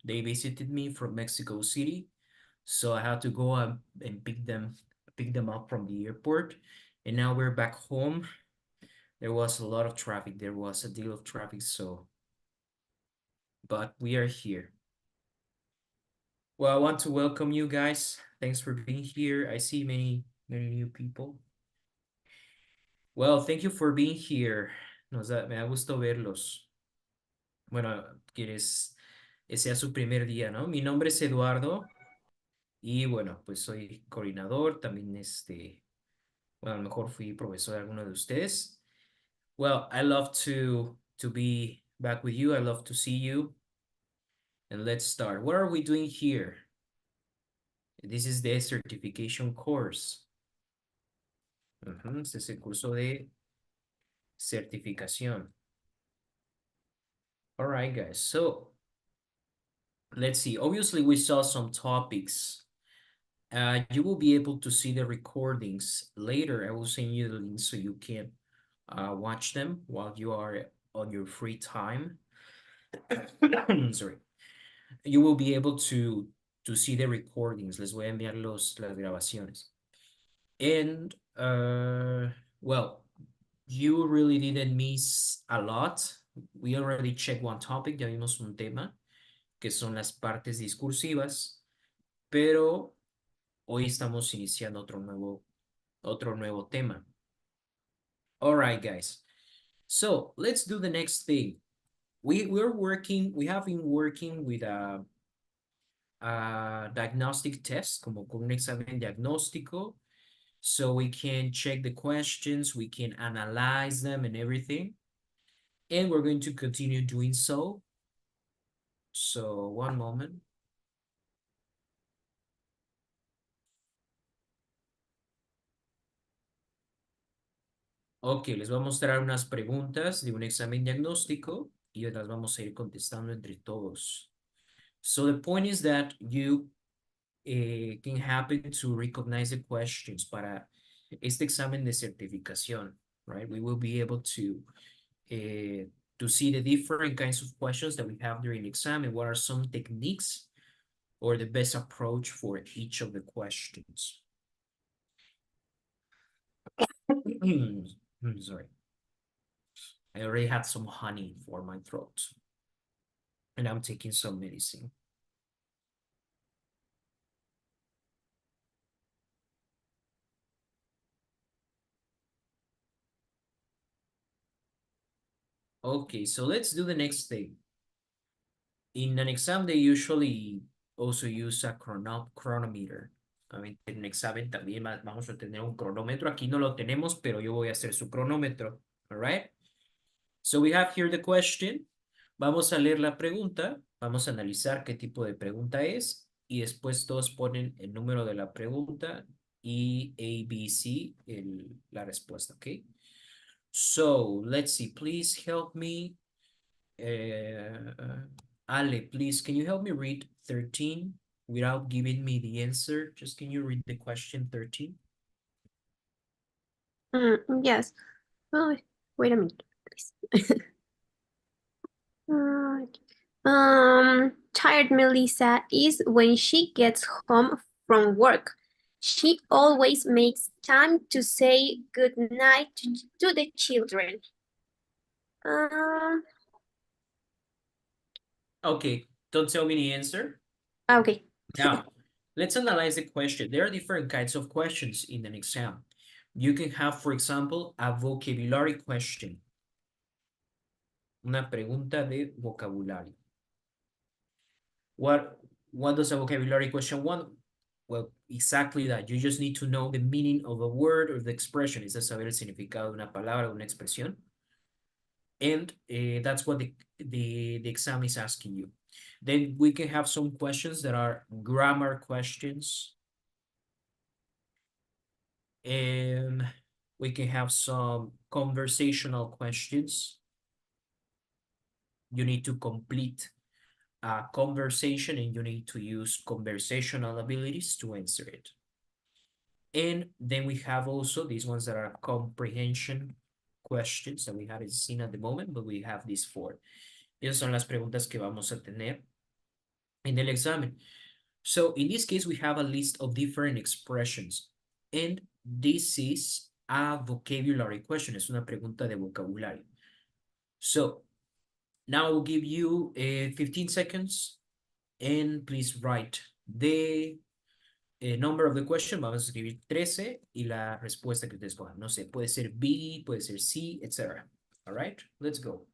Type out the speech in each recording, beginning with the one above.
they visited me from Mexico City. So I had to go and pick them up from the airport. And now we're back home. There was a lot of traffic. There was a deal of traffic, but we are here. Well, I want to welcome you guys. Thanks for being here. I see many new people. Well, thank you for being here. Me da gusto verlos. Bueno, quieres sea su primer día, ¿no? Mi nombre es Eduardo y bueno, pues soy coordinador, también bueno, a lo mejor fui profesor de alguno de ustedes. Well, I love to be back with you. I love to see you. And let's start. What are we doing here? This is the certification course. Este es el curso de certificación. All right, guys. So let's see. Obviously, we saw some topics. You will be able to see the recordings later. I will send you the link so you can watch them while you are on your free time. Sorry. You will be able to see the recordings. Les voy a enviar las grabaciones. And, well, you really didn't miss a lot. We already checked one topic, ya vimos un tema, que son las partes discursivas, pero hoy estamos iniciando otro nuevo tema. All right, guys. So let's do the next thing. We have been working with a diagnostic test, como con un examen diagnóstico. So we can check the questions, we can analyze them and everything. And we're going to continue doing so. So one moment. Ok, les voy a mostrar unas preguntas de un examen diagnóstico y las vamos a ir contestando entre todos. So the point is that you can happen to recognize the questions para este examen de certificación, right? We will be able to see the different kinds of questions that we have during the exam and what are some techniques or the best approach for each of the questions. Sorry. I already had some honey for my throat and I'm taking some medicine. Okay, so let's do the next thing. In an exam, they usually also use a chronometer. En un examen también vamos a tener un cronómetro. Aquí no lo tenemos, pero yo voy a hacer su cronómetro. All right? So we have here the question. Vamos a leer la pregunta. Vamos a analizar qué tipo de pregunta es. Y después todos ponen el número de la pregunta y A, B, C, la respuesta, ¿ok? So, let's see. Please help me. Ale, please, can you help me read 13 without giving me the answer? Just can you read the question 13? Yes. Oh, wait a minute, please. Tired Melissa is when she gets home from work. She always makes time to say good night to the children. Okay, don't tell me the answer. Okay. Now, let's analyze the question. There are different kinds of questions in an exam. You can have, for example, a vocabulary question. Una pregunta de vocabulario. What does a vocabulary question want? Well, exactly that. You just need to know the meaning of a word or the expression. Es de saber el significado de una palabra o una expresión. And that's what the exam is asking you. Then we can have some questions that are grammar questions. And we can have some conversational questions. You need to complete a conversation and you need to use conversational abilities to answer it. And then we have also these ones that are comprehension questions that we haven't seen at the moment, but we have these four. Esas son las preguntas que vamos a tener en el examen. So in this case, we have a list of different expressions. And this is a vocabulary question. Es una pregunta de vocabulario. So now I will give you 15 seconds and please write the number of the question. Vamos a escribir 13 y la respuesta que ustedes pongan. No sé, puede ser B, puede ser C, etc. All right, let's go.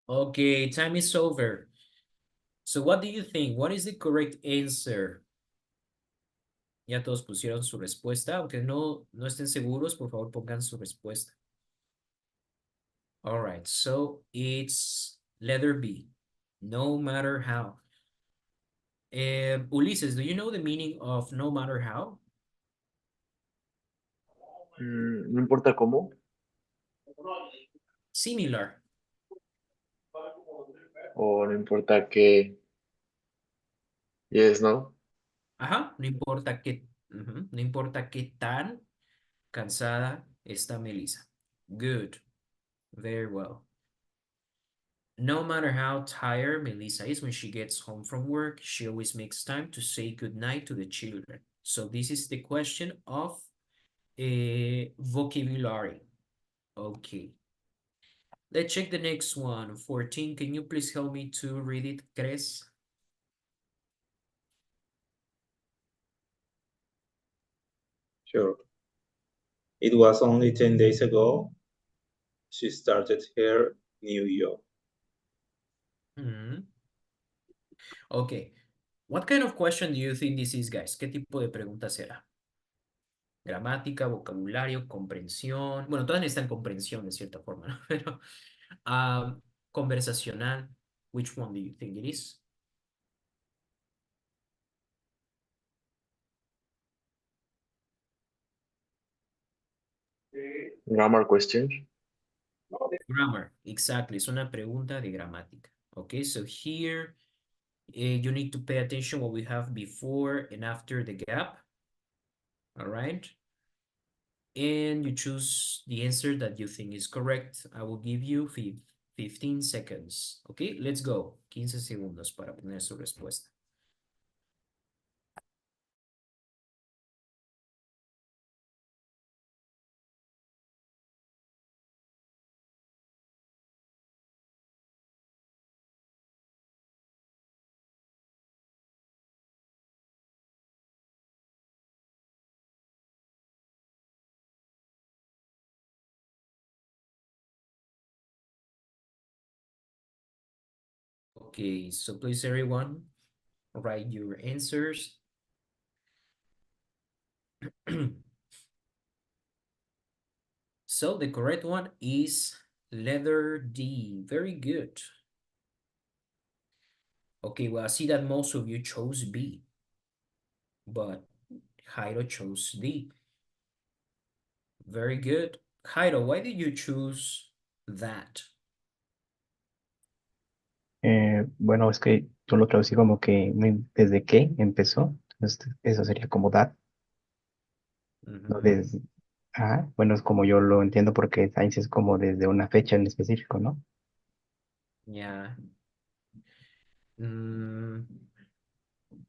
Okay, time is over. So what do you think? What is the correct answer? Ya todos pusieron su respuesta, aunque no estén seguros, por favor pongan su respuesta. All right, so it's letter B, no matter how. Ulises, do you know the meaning of no matter how? No importa cómo. Similar. O no importa qué. Yes, ¿no? Ajá, no importa no importa qué tan cansada está Melissa. Good, very well. No matter how tired Melissa is when she gets home from work, she always makes time to say goodnight to the children. So this is the question of vocabulary. Okay. Let's check the next one. 14. Can you please help me to read it, Cres? Sure. It was only 10 days ago she started her new job. Okay. What kind of question do you think this is, guys? ¿Qué tipo de pregunta será? Gramática, vocabulario, comprensión. Bueno, todas necesitan comprensión de cierta forma, ¿no? Pero conversacional. Which one do you think it is? Grammar question. Grammar, exactly. Es una pregunta de gramática. Okay, so here you need to pay attention what we have before and after the gap. All right. And you choose the answer that you think is correct. I will give you 15 seconds. Okay, let's go. 15 segundos para poner su respuesta. Okay, so please everyone, write your answers. So the correct one is letter D. Very good. Okay, well, I see that most of you chose B, but Jairo chose D. Very good. Jairo, why did you choose that? Bueno, es que yo lo traducí como que desde que empezó, entonces eso sería como that, no desde, bueno, es como yo lo entiendo porque science es como desde una fecha en específico, ¿no? Yeah.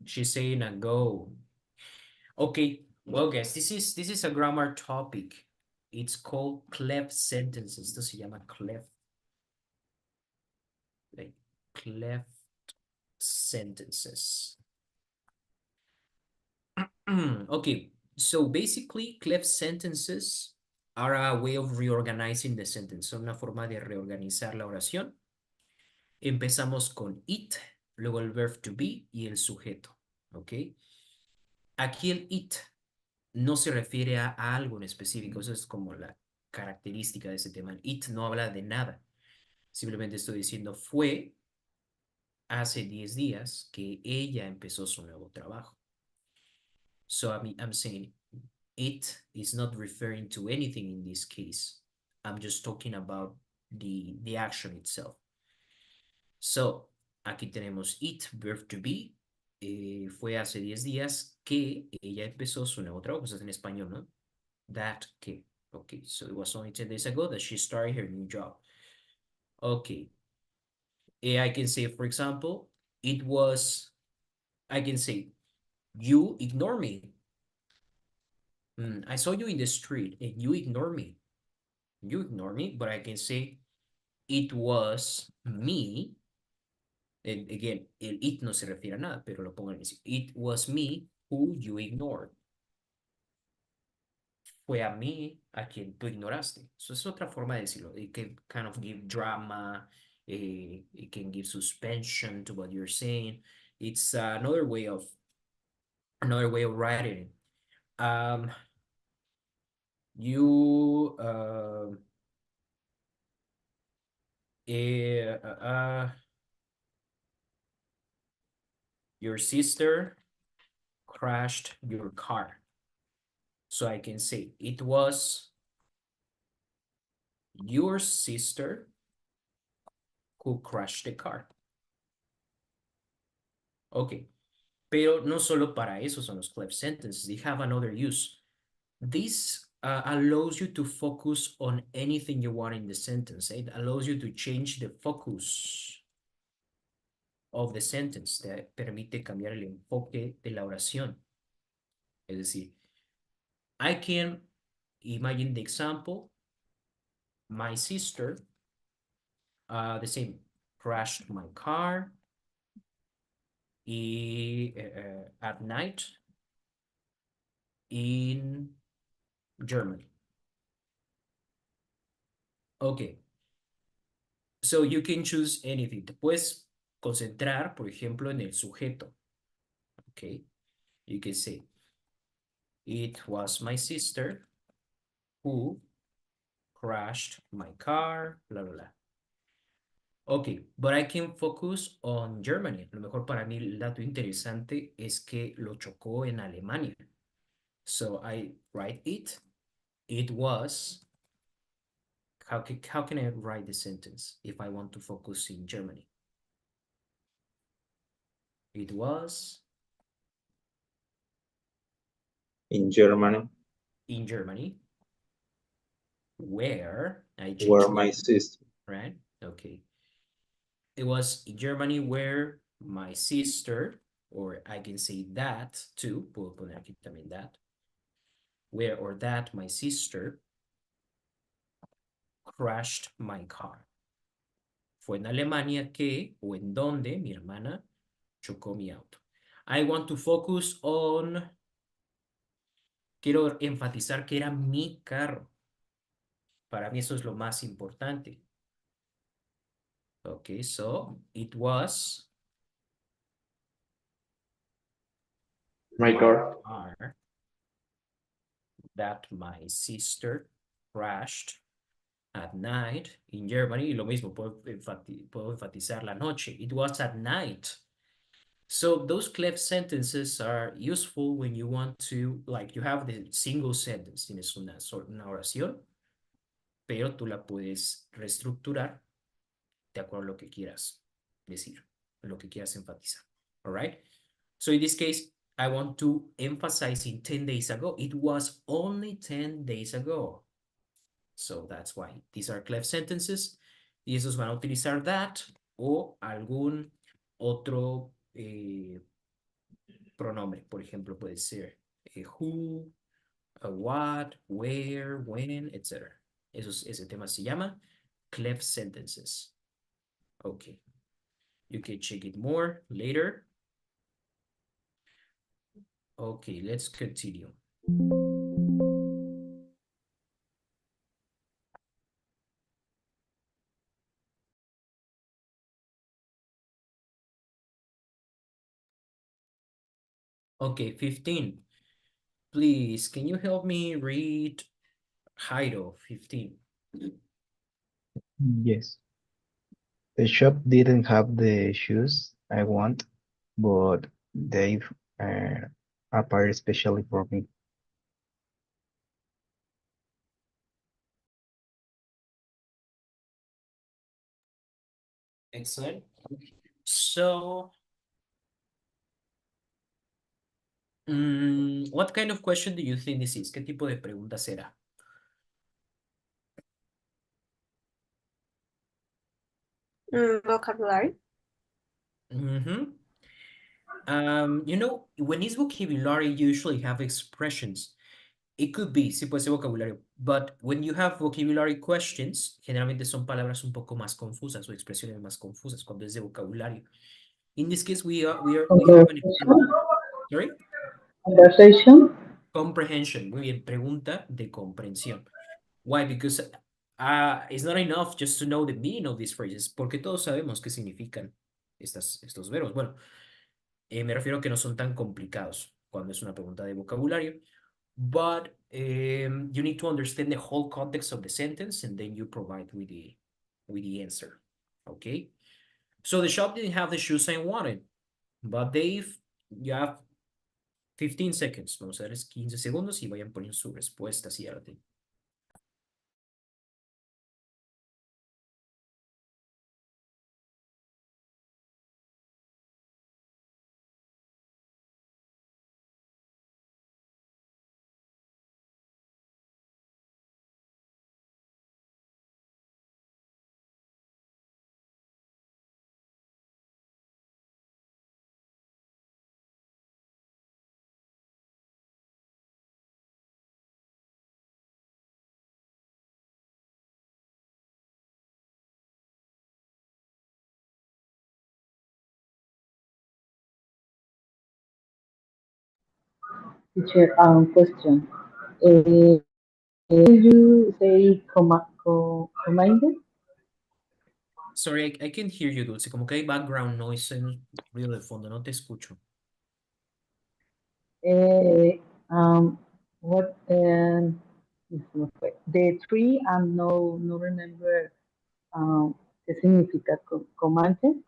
She's saying a go. Okay, well, guys, this is a grammar topic. It's called cleft sentences. Esto se llama cleft. Like cleft sentences. Okay, so basically, cleft sentences are a way of reorganizing the sentence. Son una forma de reorganizar la oración. Empezamos con it, luego el verb to be y el sujeto. ¿Ok? Aquí el it no se refiere a algo en específico. Eso es como la característica de ese tema. El it no habla de nada. Simplemente estoy diciendo fue hace 10 días que ella empezó su nuevo trabajo. So I'm saying it is not referring to anything in this case. I'm just talking about the action itself. So, aquí tenemos it, verb to be. Fue hace 10 días que ella empezó su nuevo trabajo. Pues es en español, ¿no? That que. Okay, so it was only 10 days ago that she started her new job. Okay. I can say, for example, I can say, you ignore me. I saw you in the street and you ignore me. You ignore me, but I can say, it was me. And again, el it no se refiere a nada, pero lo pongo en el it was me who you ignored. Fue a mí a quien tú ignoraste. Eso es otra forma de decirlo. It can kind of give drama. It can give suspension to what you're saying. It's another way of writing it. You your sister crashed your car. So I can say it was your sister who crashed the car. Okay, pero no solo para eso son los clef sentences. They have another use. This allows you to focus on anything you want in the sentence. It allows you to change the focus of the sentence. Te permite cambiar el enfoque de la oración. Es decir, I can imagine the example. My sister, the same, crashed my car at night in Germany. Okay. So you can choose anything. Te puedes concentrar, por ejemplo, en el sujeto. Okay. You can say, it was my sister who crashed my car, bla, bla, bla. Okay, but I can focus on Germany. A lo mejor para mí el dato interesante es que lo chocó en Alemania. So I write it. It was. How can I write the sentence if I want to focus in Germany? It was In Germany, in Germany where I changed where my sister. right? Okay. It was in Germany where my sister, or I can say that too, puedo poner aquí también that, where or that my sister crashed my car. Fue en Alemania que, o en donde, mi hermana chocó mi auto. I want to focus on, quiero enfatizar que era mi carro. Para mí eso es lo más importante. Okay, so it was My car. car that my sister crashed at night in Germany. Y lo mismo, puedo enfatizar la noche. It was at night. So those clef sentences are useful when you want to, like, you have the single sentence, tienes una oración, pero tú la puedes reestructurar de acuerdo a lo que quieras decir, lo que quieras enfatizar. All right? So in this case, I want to emphasize in 10 days ago. It was only 10 days ago. So that's why these are clef sentences. Y esos van a utilizar that o algún otro pronombre. Por ejemplo, puede ser who, what, where, when, etc. Ese tema se llama clef sentences. Okay. You can check it more later. Okay, let's continue. Okay, 15. Please, can you help me read Jairo, 15? Yes. The shop didn't have the shoes I want, but they've appeared especially for me. Excellent. So, what kind of question do you think this is? ¿Qué tipo de pregunta será? Vocabulary. You know, when it's vocabulary, you usually have expressions. It could be, sí puede ser vocabulario, but when you have vocabulary questions, generalmente son palabras un poco más confusas o expresiones más confusas cuando es de vocabulario. In this case, we have an example. Sorry? Conversation. Comprehension. Muy bien, pregunta de comprensión. Why? Because it's not enough just to know the meaning of these phrases, porque todos sabemos qué significan estos verbos. Bueno, me refiero a que no son tan complicados cuando es una pregunta de vocabulario, but you need to understand the whole context of the sentence and then you provide with the answer. Okay? So the shop didn't have the shoes I wanted, but Dave, you have 15 seconds. Vamos a darles 15 segundos y vayan poniendo su respuesta si ya la tienen. Teacher, question. Did you say commanded? Sorry, I can't hear you, Dulce. Como que hay background noise en ruido de fondo. No te escucho. What the three no remember qué significa commanded.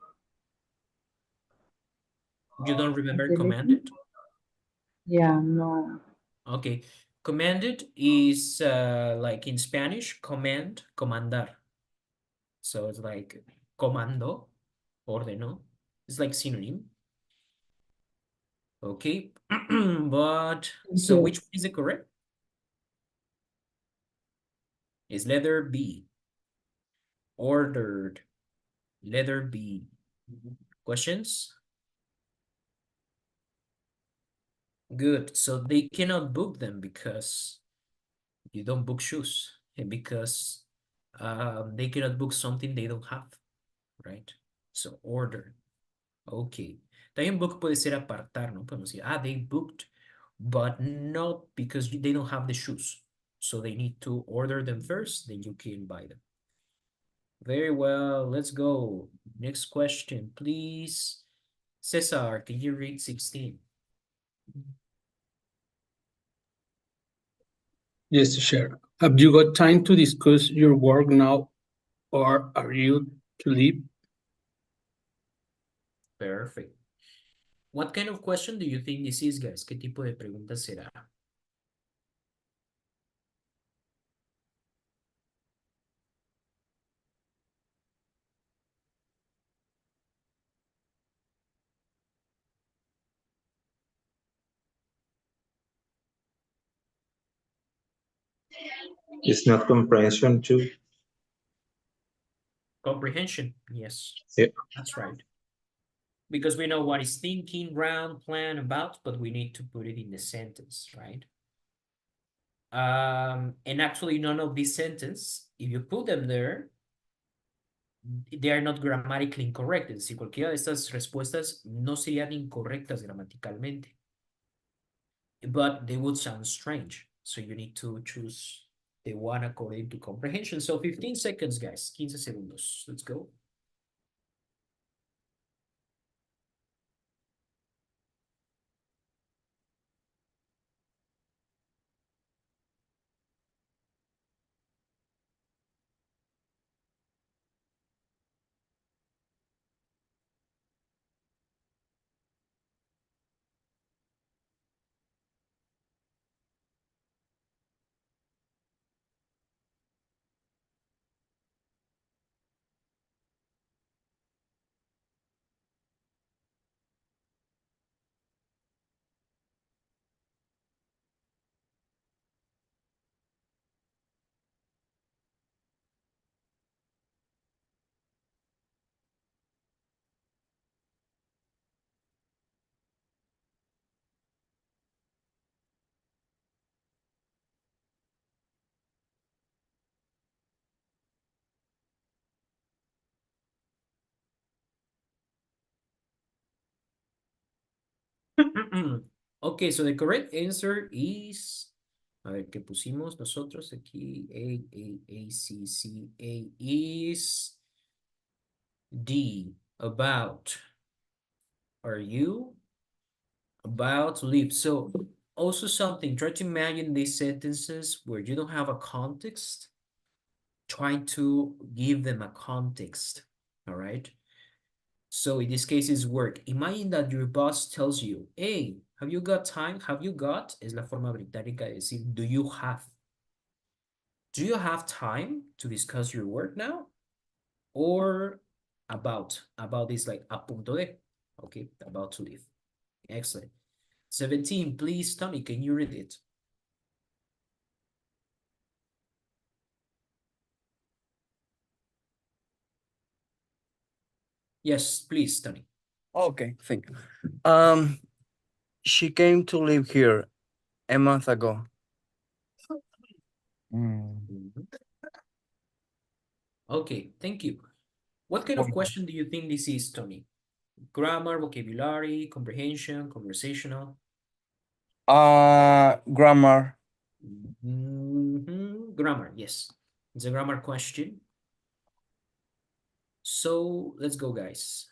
You don't remember The lesson? commanded? Yeah, no. Okay. Commanded is like in Spanish, command, comandar. So it's like comando, ordeno. It's like synonym. Okay. But so you. which one is it correct? Is letter B. Ordered. Letter B. Questions? Good. So they cannot book them because you don't book shoes and because they cannot book something they don't have, right? So order. Okay. También book puede ser apartar, ¿no? Podemos decir, they booked, but not because they don't have the shoes. So they need to order them first, then you can buy them. Very well, let's go. Next question, please. Cesar, can you read 16? Yes, sure. Have you got time to discuss your work now, or are you to leave? Perfect. What kind of question do you think this is, guys? ¿Qué tipo de pregunta será? It's not comprehension too. Comprehension, yes. Yeah. That's right. Because we know what is thinking, round, plan, about, but we need to put it in the sentence, right? And actually none of these sentences, if you put them there, they are not grammatically incorrect. Es decir, cualquiera de estas respuestas no serían incorrectas gramaticalmente. But they would sound strange. So you need to choose the one according to comprehension. So 15 seconds, guys. 15 segundos. Let's go. Okay, so the correct answer is, a ver, ¿qué pusimos nosotros aquí? C, C, A is D, about. Are you about to leave? So also something, try to imagine these sentences where you don't have a context. Try to give them a context, all right? So in this case, it's work. Imagine that your boss tells you, hey, have you got time? Have you got? Es la forma británica de decir, do you have? Do you have time to discuss your work now? Or about is like a punto de, okay, about to leave. Excellent. 17, please, Tommy, can you read it? Yes, please, Tony. Okay, thank you. She came to live here a month ago. Okay, thank you. What kind of question do you think this is, Tony? Grammar, vocabulary, comprehension, conversational? Grammar. Grammar, yes. It's a grammar question. So let's go, guys.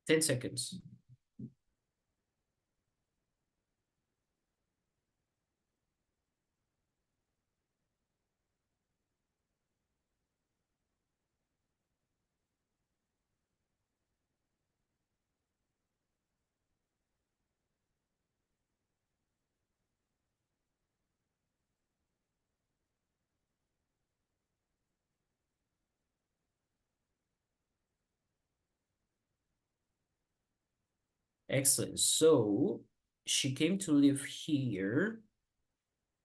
Ten seconds. Excellent. So she came to live here.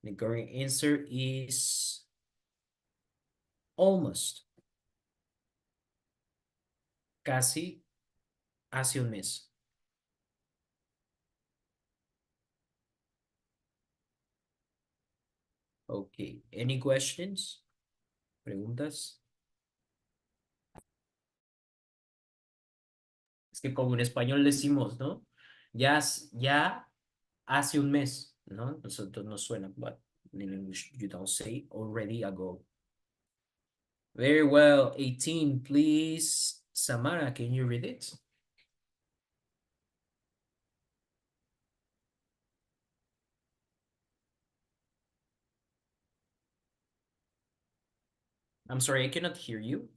The correct answer is almost. Casi hace un mes. Okay. Any questions? ¿Preguntas? Es que como en español decimos, ¿no? Ya hace un mes, ¿no? Nosotros no suena, but in English you don't say already ago. Very well. 18, please. Samara, can you read it? I'm sorry, I cannot hear you.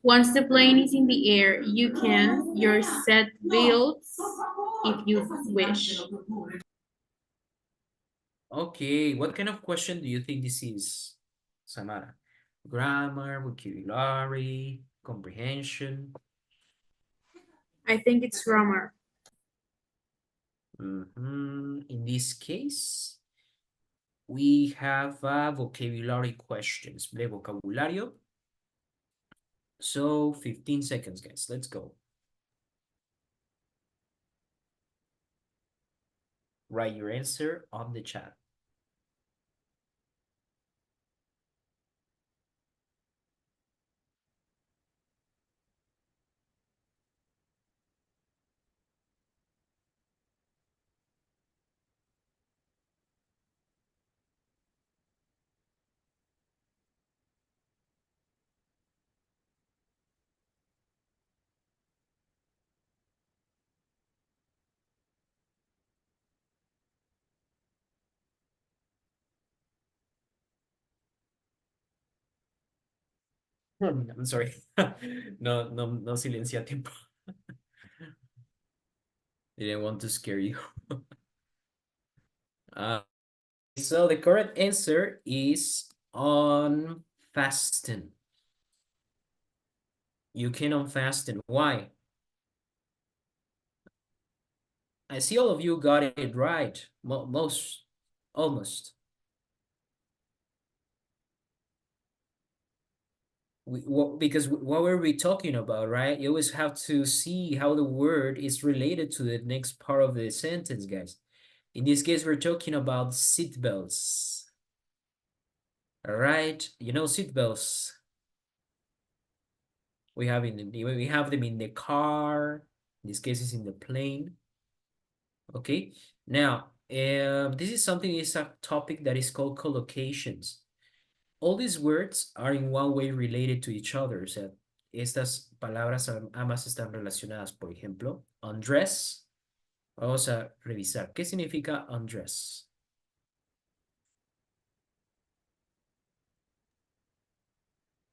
Once the plane is in the air, you can your set belts if you wish. Okay, what kind of question do you think this is, Samara? Grammar, vocabulary, comprehension? I think it's grammar. In this case, we have vocabulary questions de vocabulario. So 15 seconds, guys. Let's go. Write your answer on the chat. I'm sorry. No silencia a tiempo. Didn't want to scare you. So the correct answer is on fasten. You can unfasten. Why? I see all of you got it right. Most, almost. because what were we talking about, right? You always have to see how the word is related to the next part of the sentence, guys. In this case, we're talking about seat belts. All right, you know seat belts. We have them in the car. In this case, it's in the plane. Okay. Now, this is something. Is a topic that is called collocations. All these words are in one way related to each other. O sea, estas palabras ambas están relacionadas. Por ejemplo, undress. Vamos a revisar. ¿Qué significa undress?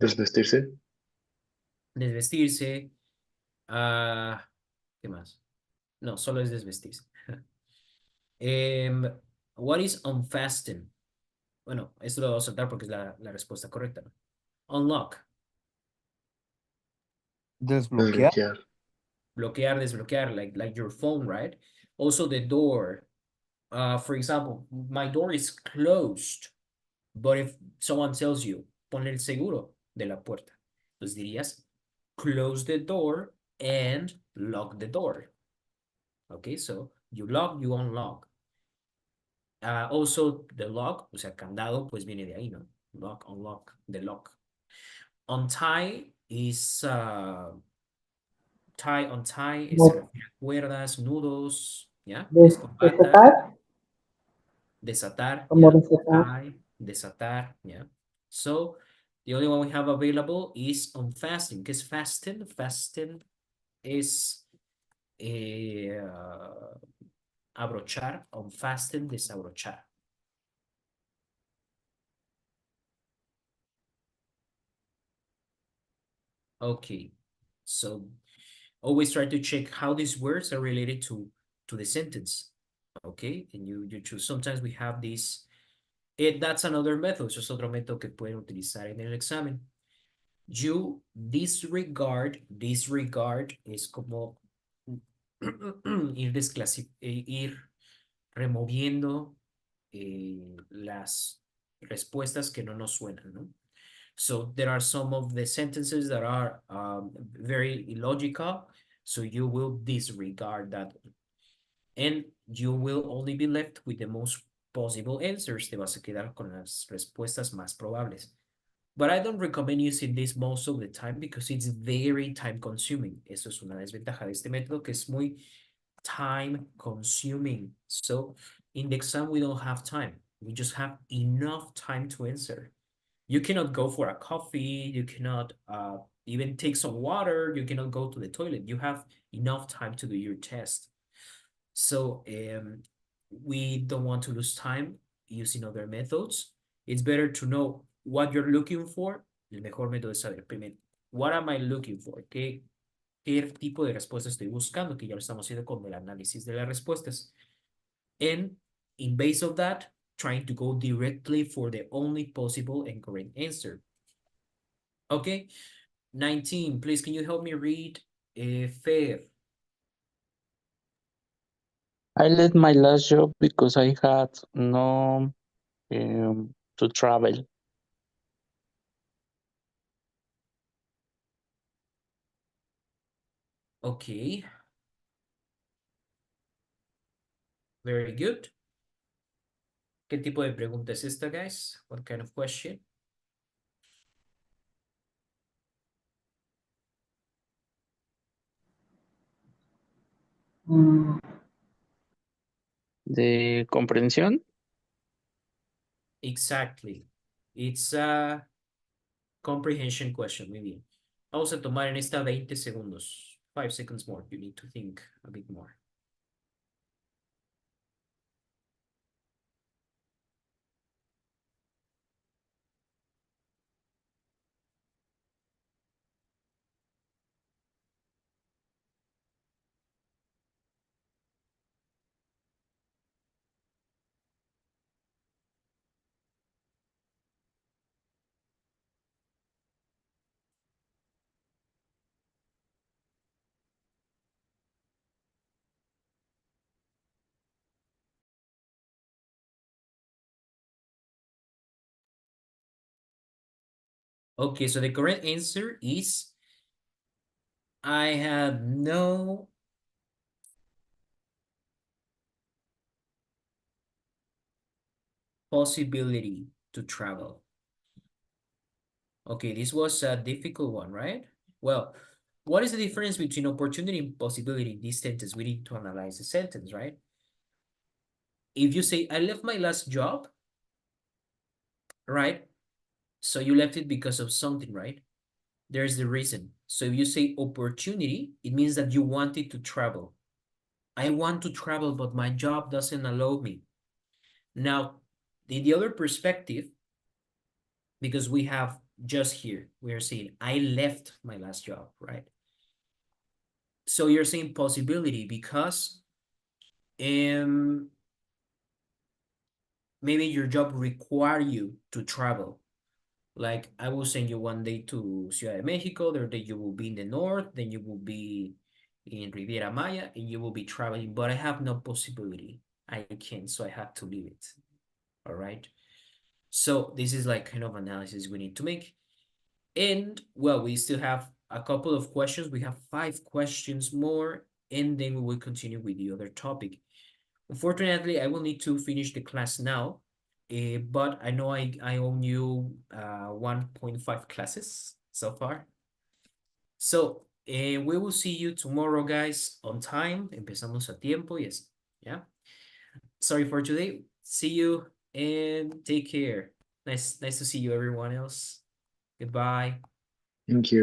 Desvestirse. Desvestirse. ¿Qué más? No, solo es desvestirse. What is unfasten? Bueno, esto lo voy a saltar porque es la respuesta correcta, ¿no? Unlock. Desbloquear. Desbloquear. Bloquear, desbloquear, like your phone, right? Also the door. For example, my door is closed. But if someone tells you, pon el seguro de la puerta, entonces dirías, close the door and lock the door. Okay, so you lock, you unlock. Also, the lock, o sea, candado, pues viene de ahí, ¿no? Lock, unlock, the lock. Untie is tie, untie, es cuerdas, nudos, ¿ya? Es con banda. Desatar, Desatar, como yeah. desatar. Tie, desatar, yeah. So, the only one we have available is unfasten. ¿Qué es fasten? Fasten es abrochar, unfasten, desabrochar. Okay, so always try to check how these words are related to the sentence. Okay, and you choose. Sometimes we have this. That's another method. Eso es otro método que pueden utilizar en el examen. You disregard es como ir removiendo las respuestas que no nos suenan, ¿no? So there are some of the sentences that are very illogical, so you will disregard that. And you will only be left with the most possible answers. Te vas a quedar con las respuestas más probables. But I don't recommend using this most of the time because it's very time consuming. Eso es una desventaja de este método que es muy time consuming. So in the exam, we don't have time. We just have enough time to answer. You cannot go for a coffee. You cannot even take some water. You cannot go to the toilet. You have enough time to do your test. So we don't want to lose time using other methods. It's better to know what you're looking for. El mejor método es saber primero, what am I looking for? ¿Qué tipo de respuesta estoy buscando? Que ya lo estamos haciendo con el análisis de las respuestas. And in base of that, trying to go directly for the only possible and correct answer. Okay, 19, please, can you help me read Fer? I left my last job because I had no to travel. Okay. Very good. ¿Qué tipo de pregunta es esta, guys? What kind of question? ¿De comprensión? Exactly. It's a comprehension question. Muy bien. Vamos a tomar en esta 20 segundos. 5 seconds more. You need to think a bit more. Okay, so the correct answer is I had no possibility to travel. Okay, this was a difficult one, right? Well, what is the difference between opportunity and possibility in this sentence? We need to analyze the sentence, right? If you say, I left my last job, right? So you left it because of something, right? There's the reason. So if you say opportunity, it means that you wanted to travel. I want to travel, but my job doesn't allow me. Now, the other perspective, because we have just here, we are saying, I left my last job, right? So you're saying possibility because maybe your job require you to travel. Like I will send you one day to Ciudad de Mexico, the other day you will be in the north, then you will be in Riviera Maya, and you will be traveling, but I have no possibility. I can't, so I have to leave it. All right. So this is like kind of analysis we need to make. And well, we still have a couple of questions. We have 5 questions more, and then we will continue with the other topic. Unfortunately, I will need to finish the class now, but I know I owe you 1.5 classes so far. So we will see you tomorrow, guys, on time. Empezamos a tiempo, yes. Yeah. Sorry for today. See you and take care. Nice to see you, everyone else. Goodbye. Thank you.